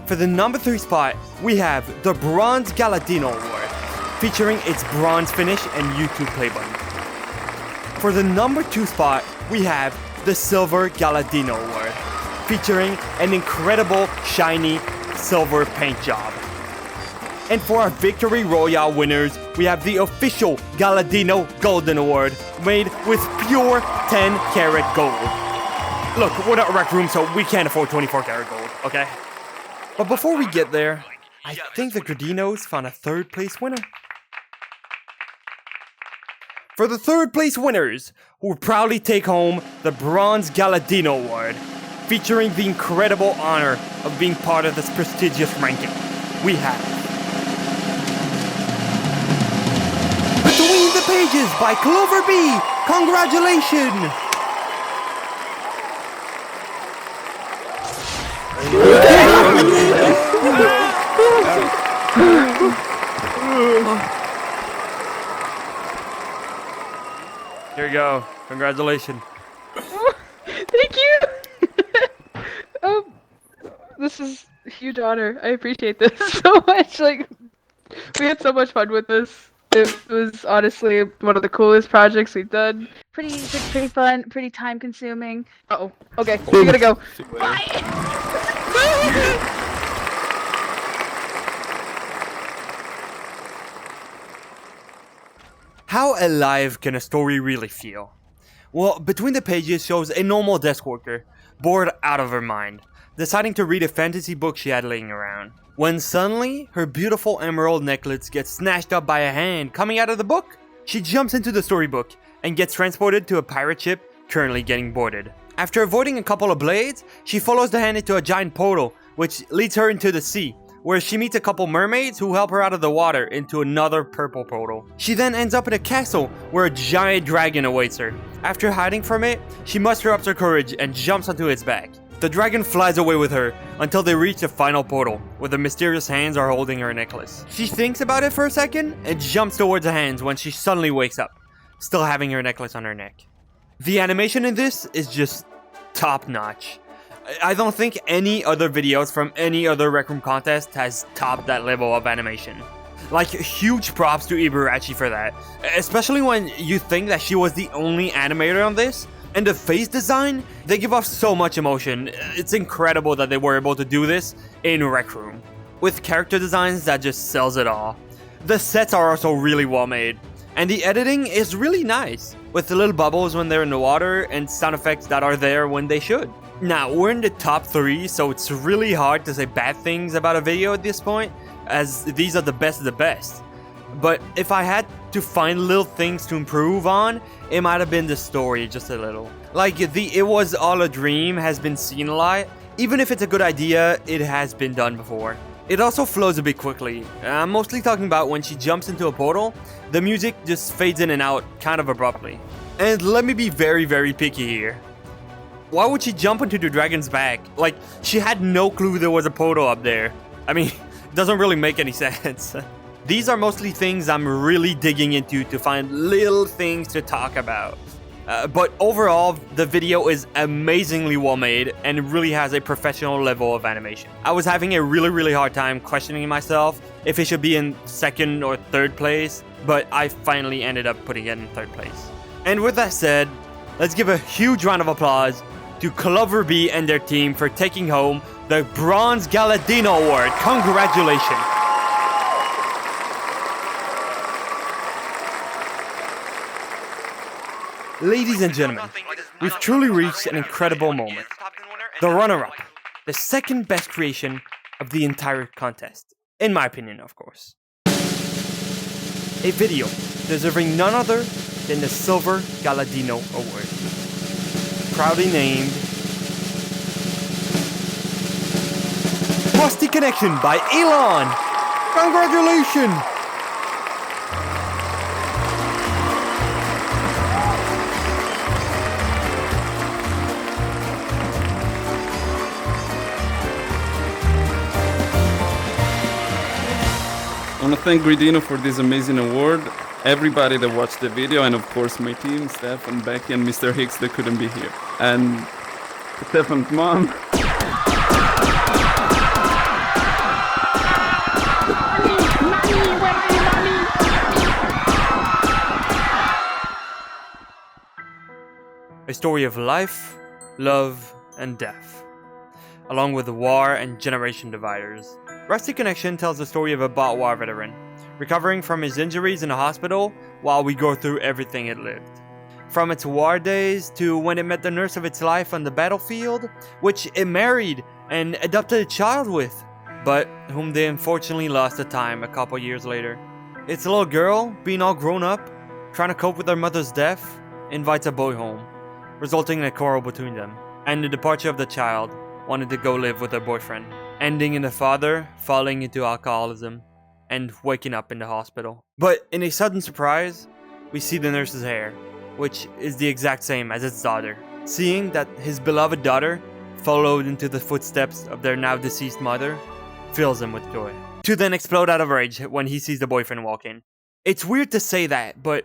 For the number 3 spot, we have the Bronze Galadino Award, featuring its bronze finish and YouTube play button. For the number 2 spot, we have the Silver Galadino Award, featuring an incredible shiny silver paint job. And for our Victory Royale winners, we have the official Galadino Golden Award, made with pure 10-karat gold. Look, we're not a rec room, so we can't afford 24-karat gold, okay? But before we get there, I think the Gridinos found a 3rd place winner. For the 3rd place winners, who will proudly take home the Bronze Galadino Award, featuring the incredible honor of being part of this prestigious ranking, we have Between the Pages by Clover B. Congratulations! Here you go. Congratulations. Thank you. This is a huge honor. I appreciate this so much. Like, we had so much fun with this. It was honestly one of the coolest projects we've done. Pretty fun, pretty time consuming. Uh-oh. Okay, we gotta go. Bye! How alive can a story really feel? Well, between the pages shows a normal desk worker, bored out of her mind, deciding to read a fantasy book she had laying around. When suddenly, her beautiful emerald necklace gets snatched up by a hand coming out of the book. She jumps into the storybook and gets transported to a pirate ship currently getting boarded. After avoiding a couple of blades, she follows the hand into a giant portal, which leads her into the sea, where she meets a couple mermaids who help her out of the water into another purple portal. She then ends up in a castle where a giant dragon awaits her. After hiding from it, she musters up her courage and jumps onto its back. The dragon flies away with her until they reach the final portal, where the mysterious hands are holding her necklace. She thinks about it for a second and jumps towards the hands when she suddenly wakes up, still having her necklace on her neck. The animation in this is just top notch. I don't think any other videos from any other Rec Room contest has topped that level of animation. Like, huge props to Ibarachi for that, especially when you think that she was the only animator on this. And the face design, they give off so much emotion. It's incredible that they were able to do this in Rec Room. With character designs that just sells it all. The sets are also really well made. And the editing is really nice, with the little bubbles when they're in the water and sound effects that are there when they should. Now, we're in the top 3, so it's really hard to say bad things about a video at this point, as these are the best of the best. But if I had to find little things to improve on, it might have been the story just a little. Like, the "it was all a dream" has been seen a lot. Even if it's a good idea, it has been done before. It also flows a bit quickly. I'm mostly talking about when she jumps into a portal, the music just fades in and out kind of abruptly. And let me be very picky here. Why would she jump into the dragon's back? Like, she had no clue there was a portal up there. I mean, it doesn't really make any sense. These are mostly things I'm really digging into to find little things to talk about. But overall, the video is amazingly well made and really has a professional level of animation. I was having a really hard time questioning myself if it should be in 2nd or 3rd place, but I finally ended up putting it in 3rd place. And with that said, let's give a huge round of applause to Clover Bee and their team for taking home the Bronze Galadino Award. Congratulations! Ladies and gentlemen, we've truly reached an incredible moment. The runner-up, the 2nd best creation of the entire contest. In my opinion, of course. A video deserving none other than the Silver Galadino Award. Proudly named Rusty Connection by Elon! Congratulations! I want to thank Gridino for this amazing award, everybody that watched the video, and of course my team, Steph and Becky and Mr. Hicks that couldn't be here. And Stefan's mom. A story of life, love, and death, along with war and generation dividers. Rusty Connection tells the story of a bot war veteran, recovering from his injuries in a hospital while we go through everything it lived. From its war days to when it met the nurse of its life on the battlefield, which it married and adopted a child with, but whom they unfortunately lost to time a couple years later. Its little girl, being all grown up, trying to cope with her mother's death, invites a boy home, resulting in a quarrel between them, and the departure of the child wanted to go live with her boyfriend, ending in the father falling into alcoholism and waking up in the hospital. But in a sudden surprise, we see the nurse's hair, which is the exact same as its daughter. Seeing that his beloved daughter followed into the footsteps of their now deceased mother fills him with joy. To then explode out of rage when he sees the boyfriend walk in. It's weird to say that, but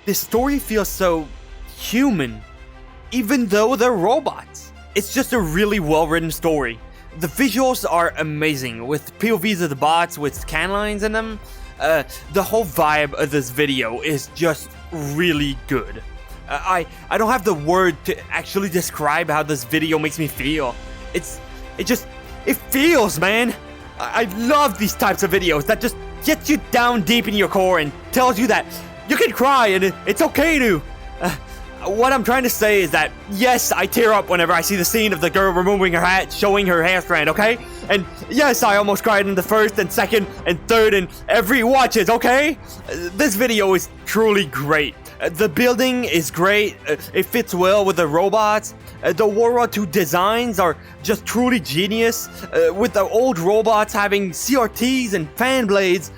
this story feels so human, even though they're robots. It's just a really well-written story. The visuals are amazing, with POVs of the bots with scan lines in them. The whole vibe of this video is just really good. I don't have the word to actually describe how this video makes me feel. It feels, man. I love these types of videos that just gets you down deep in your core and tells you that you can cry and it's okay to. What I'm trying to say is that, yes, I tear up whenever I see the scene of the girl removing her hat, showing her hair strand, okay? And yes, I almost cried in the first and second and third and every watches, okay? This video is truly great. The building is great. It fits well with the robots. The World War II designs are just truly genius. With the old robots having CRTs and fan blades,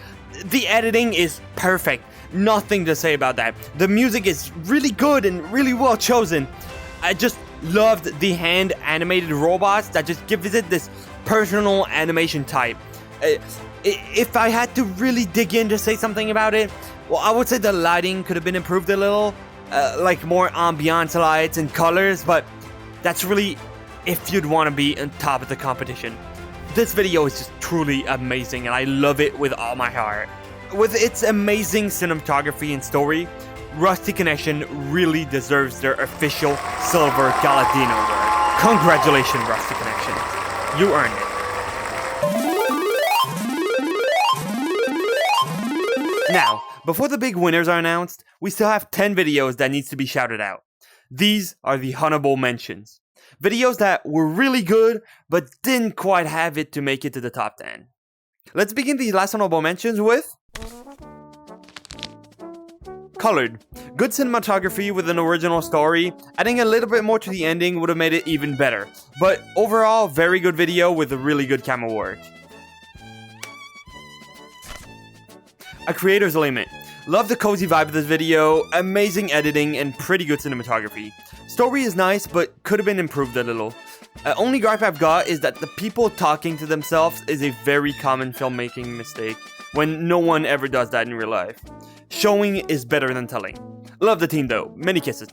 the editing is perfect. Nothing to say about that. The music is really good and really well chosen. I just loved the hand animated robots that just gives it this personal animation type. If I had to really dig in to say something about it, well, I would say the lighting could have been improved a little, like more ambiance lights and colors, but that's really if you'd want to be on top of the competition. This video is just truly amazing and I love it with all my heart. With its amazing cinematography and story, Rusty Connection really deserves their official Silver Galadino award. Congratulations, Rusty Connection. You earned it. Now, before the big winners are announced, we still have 10 videos that needs to be shouted out. These are the honorable mentions. Videos that were really good, but didn't quite have it to make it to the top 10. Let's begin these last honorable mentions with Colored. Good cinematography with an original story. Adding a little bit more to the ending would have made it even better. But overall, very good video with a really good camera work. A Creator's Limit. Love the cozy vibe of this video, amazing editing, and pretty good cinematography. Story is nice, but could have been improved a little. Only gripe I've got is that the people talking to themselves is a very common filmmaking mistake, when no one ever does that in real life. Showing is better than telling. Love the team though. Many kisses.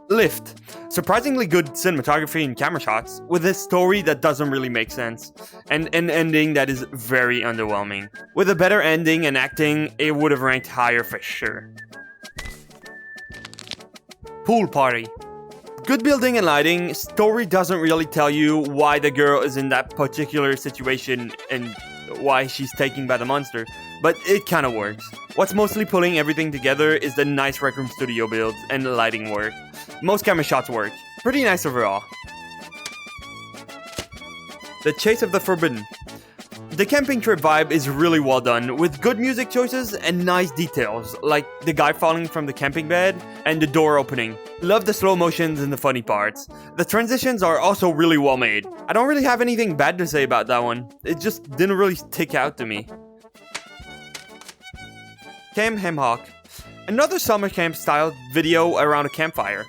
Lift. Surprisingly good cinematography and camera shots, with a story that doesn't really make sense, and an ending that is very underwhelming. With a better ending and acting, it would have ranked higher for sure. Pool Party. Good building and lighting, story doesn't really tell you why the girl is in that particular situation and why she's taken by the monster, but it kinda works. What's mostly pulling everything together is the nice Rec Room studio builds and the lighting work. Most camera shots work. Pretty nice overall. The Chase of the Forbidden. The camping trip vibe is really well done, with good music choices and nice details, like the guy falling from the camping bed and the door opening. Love the slow motions and the funny parts. The transitions are also really well made. I don't really have anything bad to say about that one. It just didn't really stick out to me. Camp Hemhawk. Another summer camp style video around a campfire.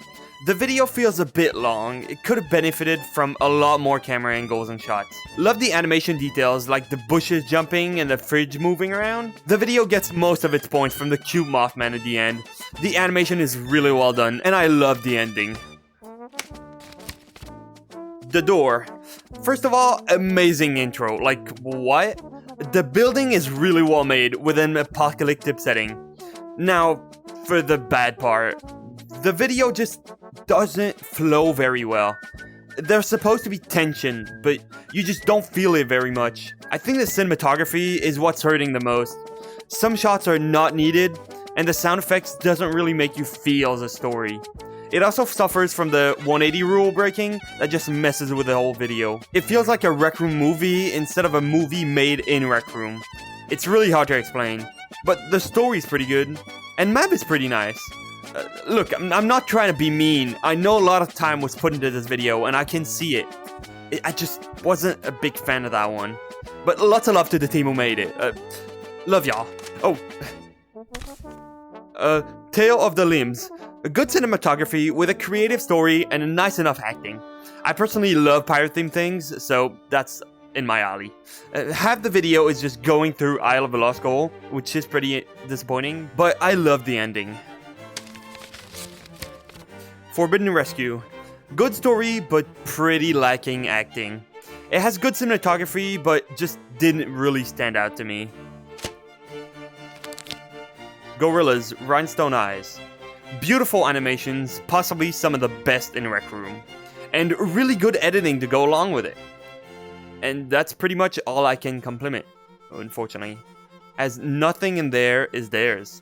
The video feels a bit long. It could have benefited from a lot more camera angles and shots. Love the animation details like the bushes jumping and the fridge moving around. The video gets most of its points from the cute Mothman at the end. The animation is really well done and I love the ending. The Door. First of all, amazing intro. Like, what? The building is really well made with an apocalyptic setting. Now, for the bad part. The video just doesn't flow very well. There's supposed to be tension, but you just don't feel it very much. I think the cinematography is what's hurting the most. Some shots are not needed, and the sound effects doesn't really make you feel the story. It also suffers from the 180 rule breaking that just messes with the whole video. It feels like a Rec Room movie instead of a movie made in Rec Room. It's really hard to explain, but the story's pretty good, and map is pretty nice. Look, I'm not trying to be mean. I know a lot of time was put into this video, and I can see it. I just wasn't a big fan of that one. But lots of love to the team who made it. Love y'all. Oh. Tale of the Limbs. A good cinematography with a creative story and a nice enough acting. I personally love pirate-themed things, so that's in my alley. Half the video is just going through Isle of the Lost Gold, which is pretty disappointing, but I love the ending. Forbidden Rescue. Good story, but pretty lacking acting. It has good cinematography, but just didn't really stand out to me. Gorillas, Rhinestone Eyes. Beautiful animations, possibly some of the best in Rec Room. And really good editing to go along with it. And that's pretty much all I can compliment, unfortunately, as nothing in there is theirs.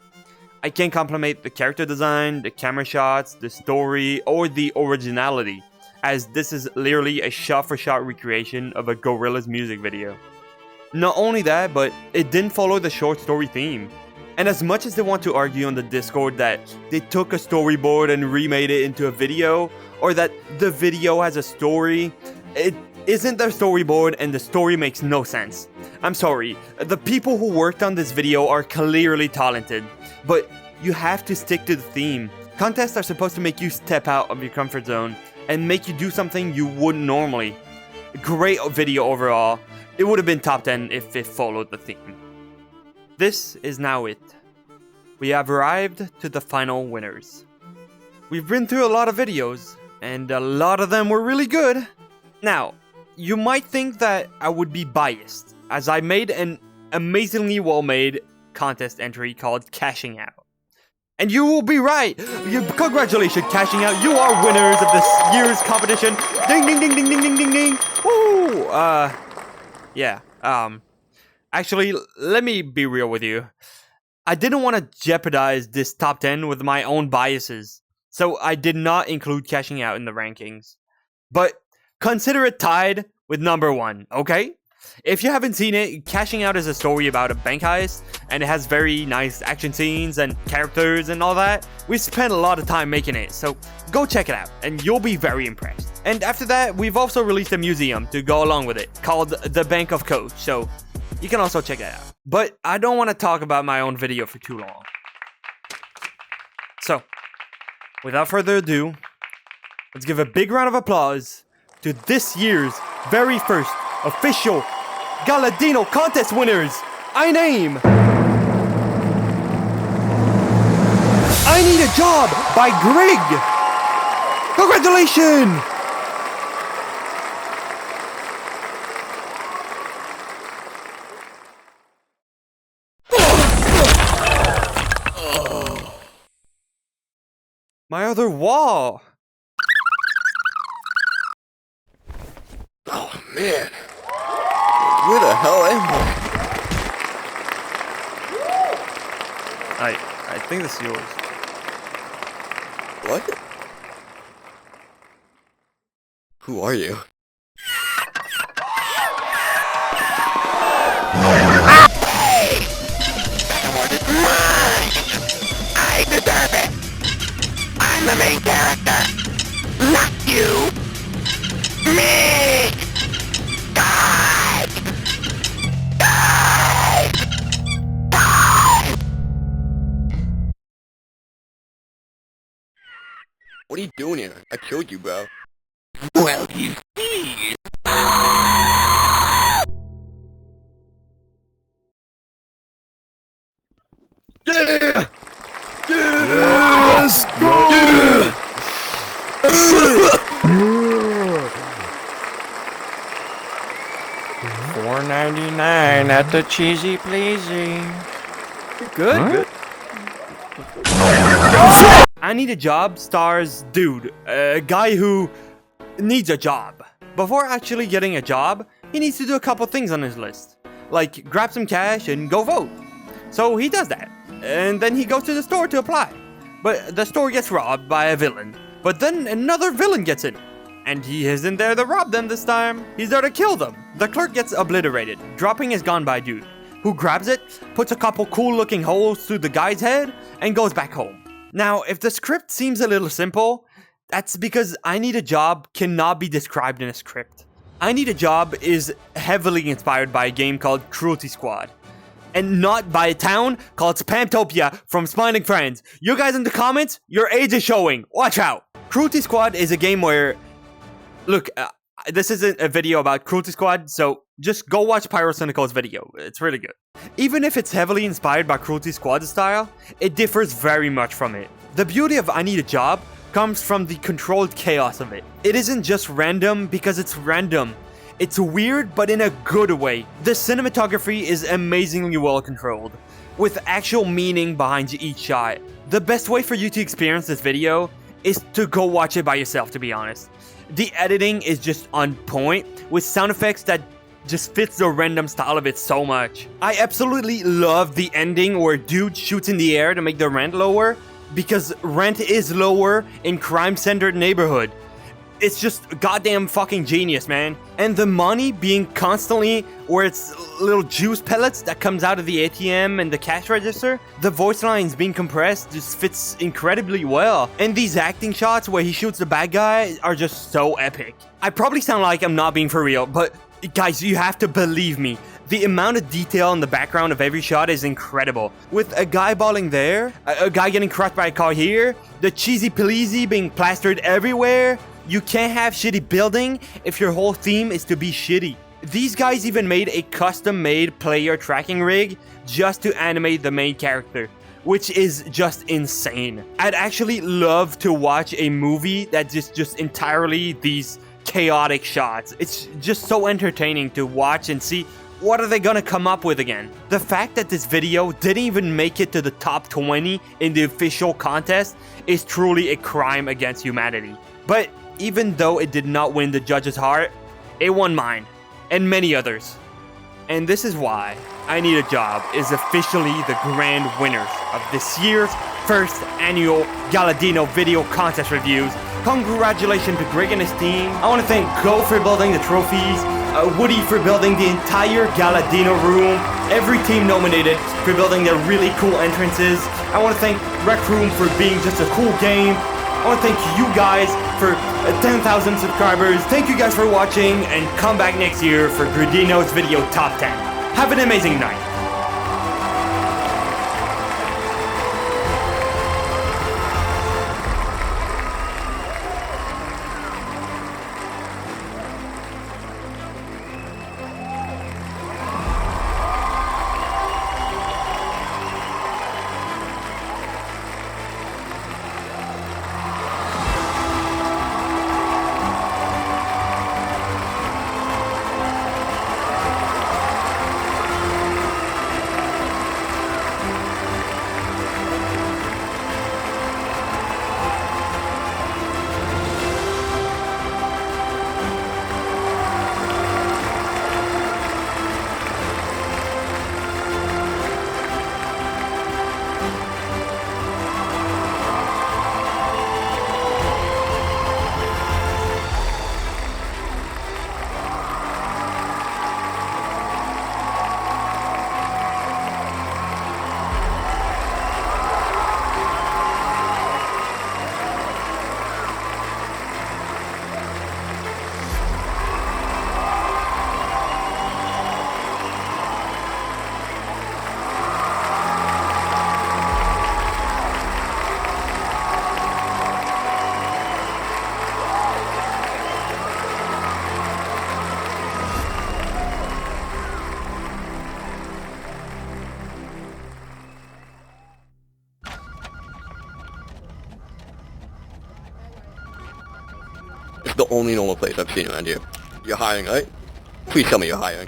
I can't compliment the character design, the camera shots, the story, or the originality, as this is literally a shot-for-shot recreation of a Gorillaz music video. Not only that, but it didn't follow the short story theme. And as much as they want to argue on the Discord that they took a storyboard and remade it into a video, or that the video has a story, it isn't their storyboard and the story makes no sense. I'm sorry, the people who worked on this video are clearly talented, but you have to stick to the theme. Contests are supposed to make you step out of your comfort zone and make you do something you wouldn't normally. Great video overall. It would have been top 10 if it followed the theme. This is now it. We have arrived to the final winners. We've been through a lot of videos, and a lot of them were really good. Now, you might think that I would be biased, as I made an amazingly well-made contest entry called Cashing Out. And you will be right! Congratulations, Cashing Out! You are winners of this year's competition! Ding ding ding ding ding ding ding ding! Woo! Yeah, actually, let me be real with you. I didn't want to jeopardize this top 10 with my own biases, so I did not include Cashing Out in the rankings. But consider it tied with number 1, okay? If you haven't seen it, Cashing Out is a story about a bank heist, and it has very nice action scenes and characters and all that. We spent a lot of time making it, so go check it out, and you'll be very impressed. And after that, we've also released a museum to go along with it, called The Bank of Coach, so you can also check that out. But I don't want to talk about my own video for too long. So, without further ado, let's give a big round of applause to this year's very first official Galadino contest winners. I name I Need a Job by Greg. Congratulations! My other wall. Oh man. Where the hell am I think this is yours. What? Who are you? Hey! That one is mine! I deserve it! I'm the main character! Not you! Me! Die! Die! Die! What are you doing here? I killed you, bro. Well, you see. Yeah! Yes! Go! Yeah! $4.99 at the Cheesy Pleasy. Good. I Need a Job stars dude, a guy who needs a job. Before actually getting a job, he needs to do a couple things on his list, like grab some cash and go vote. So he does that, and then he goes to the store to apply. But the store gets robbed by a villain. But then another villain gets in, and he isn't there to rob them this time. He's there to kill them. The clerk gets obliterated, dropping his gun by dude, who grabs it, puts a couple cool looking holes through the guy's head, and goes back home. Now, if the script seems a little simple, that's because I Need a Job cannot be described in a script. I Need a Job is heavily inspired by a game called Cruelty Squad. and not by a town called Spamtopia from Smiling Friends. You guys in the comments, your age is showing. Watch out. Cruelty Squad is a game where... Look, this isn't a video about Cruelty Squad, so just go watch Pyrocynical's video. It's really good. Even if it's heavily inspired by Cruelty Squad's style, it differs very much from it. The beauty of I Need a Job comes from the controlled chaos of it. It isn't just random because it's random. It's weird, but in a good way. The cinematography is amazingly well controlled, with actual meaning behind each shot. The best way for you to experience this video is to go watch it by yourself, to be honest. The editing is just on point, with sound effects that just fits the random style of it so much. I absolutely love the ending where dude shoots in the air to make the rent lower, because rent is lower in crime-centered neighborhood. It's just goddamn fucking genius, man. And the money being constantly where it's little juice pellets that comes out of the ATM and the cash register, the voice lines being compressed just fits incredibly well. And these acting shots where he shoots the bad guy are just so epic. I probably sound like I'm not being for real, but guys, you have to believe me. The amount of detail in the background of every shot is incredible. With a guy balling there, a guy getting crushed by a car here, the cheesy pleasy being plastered everywhere. You can't have shitty building if your whole theme is to be shitty. These guys even made a custom-made player tracking rig just to animate the main character, which is just insane. I'd actually love to watch a movie that's just entirely these chaotic shots. It's just so entertaining to watch and see what are they gonna come up with again. The fact that this video didn't even make it to the top 20 in the official contest is truly a crime against humanity. But even though it did not win the judge's heart, it won mine, and many others. And this is why I Need a Job is officially the grand winners of this year's first annual Galadino video contest reviews. Congratulations to Greg and his team. I want to thank Go for building the trophies, Woody for building the entire Galadino room, every team nominated for building their really cool entrances. I want to thank Rec Room for being just a cool game. I want to thank you guys for 10,000 subscribers. Thank you guys for watching, and come back next year for Gridino's video top 10. Have an amazing night. It's the only normal place I've seen around here. You're hiring, right? Please tell me you're hiring.